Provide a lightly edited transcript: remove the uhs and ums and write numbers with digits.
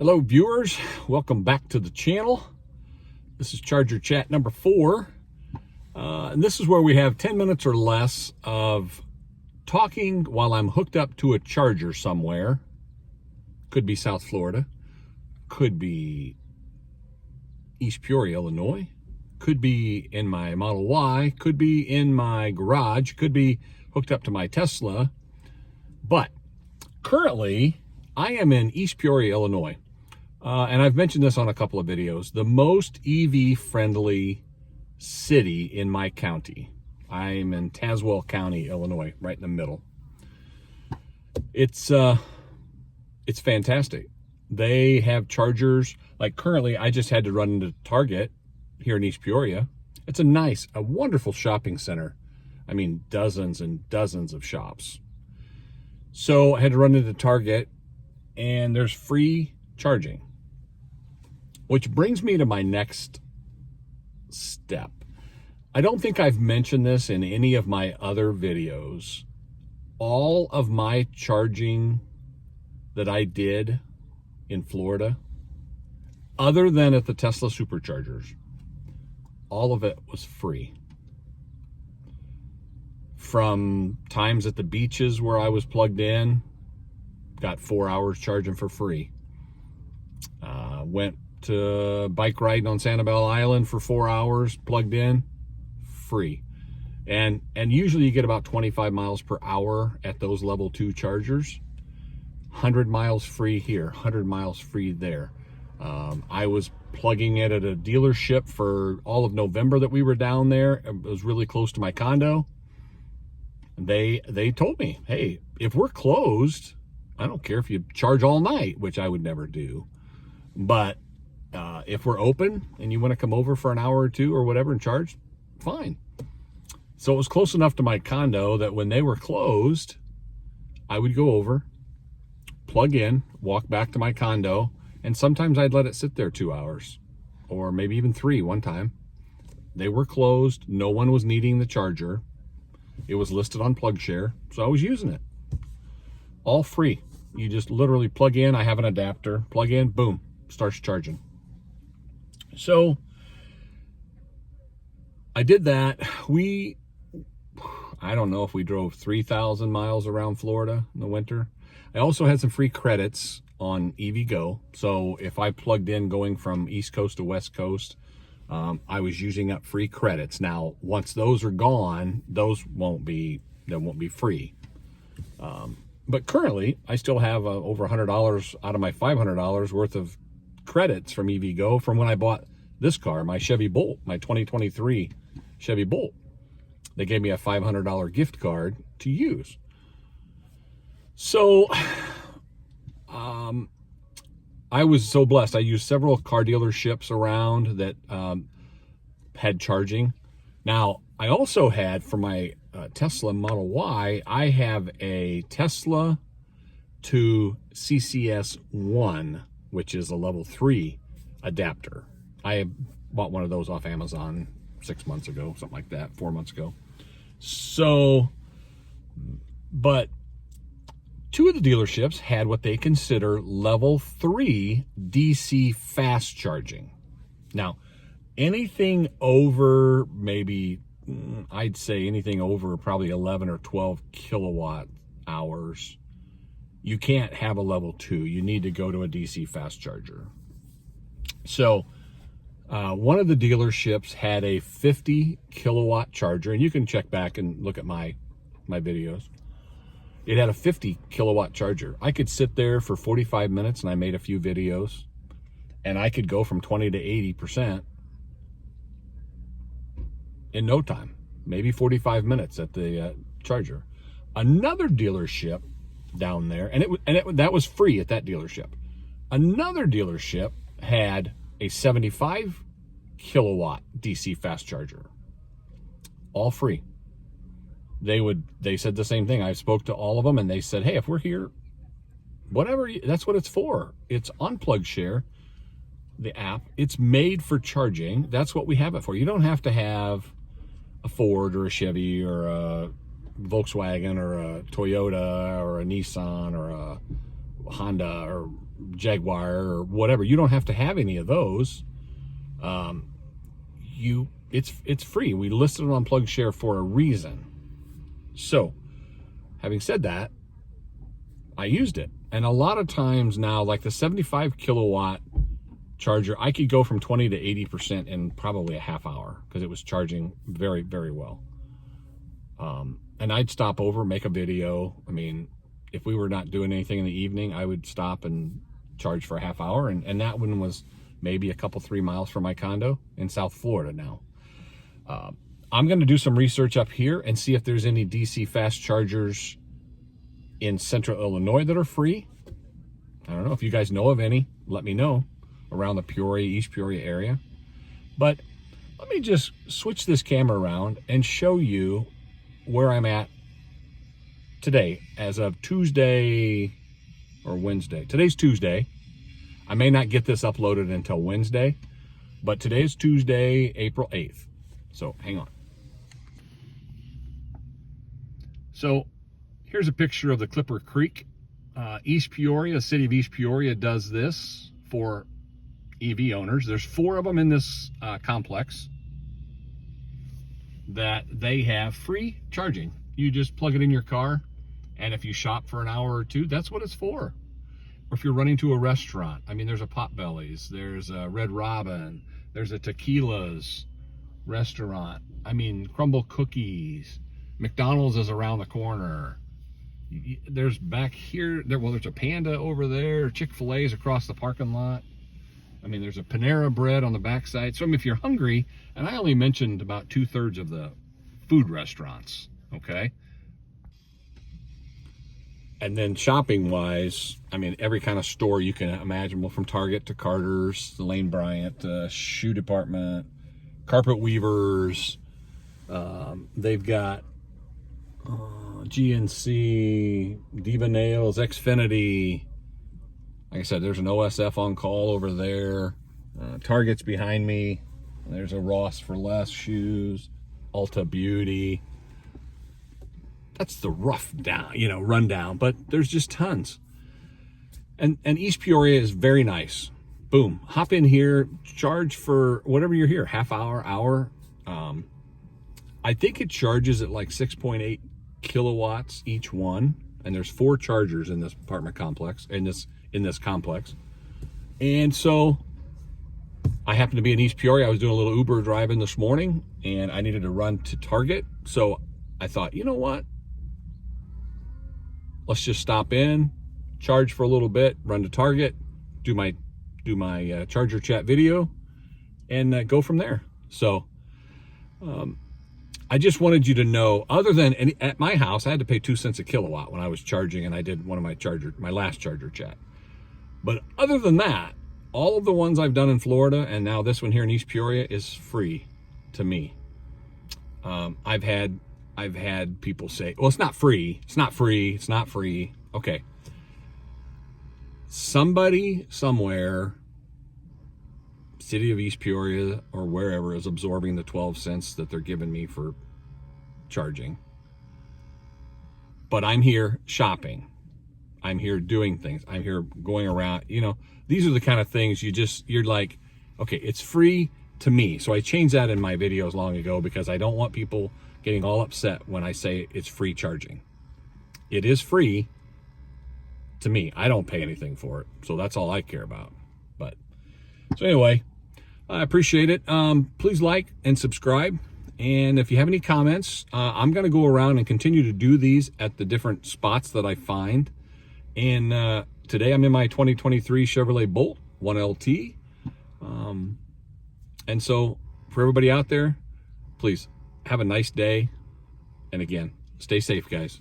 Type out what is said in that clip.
Hello viewers, welcome back to the channel. This is Charger Chat number 4. And this is where we have 10 minutes or less of talking while I'm hooked up to a charger somewhere. Could be South Florida, could be East Peoria, Illinois, could be in my Model Y, could be in my garage, could be hooked up to my Tesla. But currently I am in East Peoria, Illinois. And I've mentioned this on a couple of videos, the most EV-friendly city in my county. I'm in Tazewell County, Illinois, right in the middle. It's fantastic. They have chargers. Like currently, I just had to run into Target here in East Peoria. It's a wonderful shopping center. I mean, dozens and dozens of shops. So I had to run into Target, and there's free charging. Which brings me to my next step. I don't think I've mentioned this in any of my other videos. All of my charging that I did in Florida, other than at the Tesla superchargers, all of it was free. From times at the beaches where I was plugged in, got 4 hours charging for free. Went to bike riding on Sanibel Island for 4 hours, plugged in, free. And usually you get about 25 miles per hour at those level 2 chargers. 100 miles free here, 100 miles free there. I was plugging it at a dealership for all of November that we were down there. It was really close to my condo. They told me, hey, if we're closed, I don't care if you charge all night, which I would never do. But if we're open and you want to come over for an hour or two or whatever and charge, fine. So it was close enough to my condo that when they were closed, I would go over, plug in, walk back to my condo, and sometimes I'd let it sit there 2 hours or maybe even 3 one time. They were closed. No one was needing the charger. It was listed on PlugShare, so I was using it. All free. You just literally plug in. I have an adapter. Plug in, boom, starts charging. So I did that. I don't know if we drove 3,000 miles around Florida in the winter. I also had some free credits on EVgo. So if I plugged in going from East Coast to West Coast, I was using up free credits. Now, once those are gone, they won't be free. But currently, I still have over $100 out of my $500 worth of credits from EVgo from when I bought this car, my Chevy Bolt, my 2023 Chevy Bolt. They gave me a $500 gift card to use. So I was so blessed. I used several car dealerships around that had charging. Now, I also had for my Tesla Model Y, I have a Tesla to CCS 1, which is a level 3 adapter. I bought one of those off Amazon 6 months ago, something like that, 4 months ago. So, but 2 of the dealerships had what they consider level 3 DC fast charging. Now, anything over maybe, I'd say anything over probably 11 or 12 kilowatt hours, you can't have a level 2. You need to go to a DC fast charger. So one of the dealerships had a 50 kilowatt charger, and you can check back and look at my videos. It had a 50 kilowatt charger. I could sit there for 45 minutes, and I made a few videos, and I could go from 20 to 80% in no time, maybe 45 minutes at the charger. Another dealership down there, that was free at that dealership. Another dealership had a 75 kilowatt DC fast charger, all free. They said the same thing. I spoke to all of them, and they said, hey, if we're here, whatever, that's what it's for. It's on PlugShare, the app. It's made for charging. That's what we have it for. You don't have to have a Ford or a Chevy or a Volkswagen or a Toyota or a Nissan or a Honda or Jaguar or whatever. You don't have to have any of those. It's free. We listed it on PlugShare for a reason. So, having said that, I used it. And a lot of times now, like the 75 kilowatt charger, I could go from 20 to 80% in probably a half hour because it was charging very, very well. And I'd stop over, make a video. I mean, if we were not doing anything in the evening, I would stop and charge for a half hour. And that one was maybe a couple, 3 miles from my condo in South Florida now. I'm going to do some research up here and see if there's any DC fast chargers in central Illinois that are free. I don't know if you guys know of any. Let me know around the Peoria, East Peoria area. But let me just switch this camera around and show you where I'm at today as of Tuesday or Wednesday. Today's Tuesday. I may not get this uploaded until Wednesday, but today is Tuesday, April 8th. So hang on. So here's a picture of the Clipper Creek. East Peoria, the city of East Peoria does this for EV owners. There's 4 of them in this complex that they have free charging. You just plug it in your car, and if you shop for an hour or two, that's what it's for. Or if you're running to a restaurant, I mean, there's a Potbelly's, there's a Red Robin, there's a Tequila's restaurant. I mean, Crumble Cookies, McDonald's is around the corner. There's back here, there's a Panda over there, Chick-fil-A is across the parking lot. I mean, there's a Panera Bread on the backside. So I mean, if you're hungry, and I only mentioned about 2/3 of the food restaurants, okay? And then shopping wise, I mean, every kind of store you can imagine, from Target to Carter's, the Lane Bryant, shoe department, Carpet Weavers. They've got GNC, Diva Nails, Xfinity. Like I said, there's an OSF on call over there. Target's behind me. There's a Ross for Less shoes, Ulta Beauty. That's the rough down, rundown, but there's just tons. And East Peoria is very nice. Boom, hop in here, charge for whatever you're here, half hour, hour. I think it charges at like 6.8 kilowatts each one, and there's 4 chargers in this apartment complex, in this complex. And so I happened to be in East Peoria. I was doing a little Uber driving this morning, and I needed to run to Target. So I thought, you know what? Let's just stop in, charge for a little bit, run to Target, do my charger chat video, and go from there. So I just wanted you to know, other than at my house, I had to pay 2 cents a kilowatt when I was charging, and I did one of my last charger chat. But other than that, all of the ones I've done in Florida, and now this one here in East Peoria, is free to me. I've had people say, well, it's not free. It's not free. It's not free. Okay. Somebody somewhere, city of East Peoria or wherever, is absorbing the 12 cents that they're giving me for charging. But I'm here shopping. I'm here doing things. I'm here going around. These are the kind of things you're like, okay, it's free to me. So I changed that in my videos long ago because I don't want people getting all upset when I say it's free charging. It is free to me. I don't pay anything for it. So that's all I care about. So anyway, I appreciate it. Please like and subscribe. And if you have any comments, I'm going to go around and continue to do these at the different spots that I find. And today I'm in my 2023 Chevrolet Bolt 1LT. And so for everybody out there, please have a nice day. And again, stay safe, guys.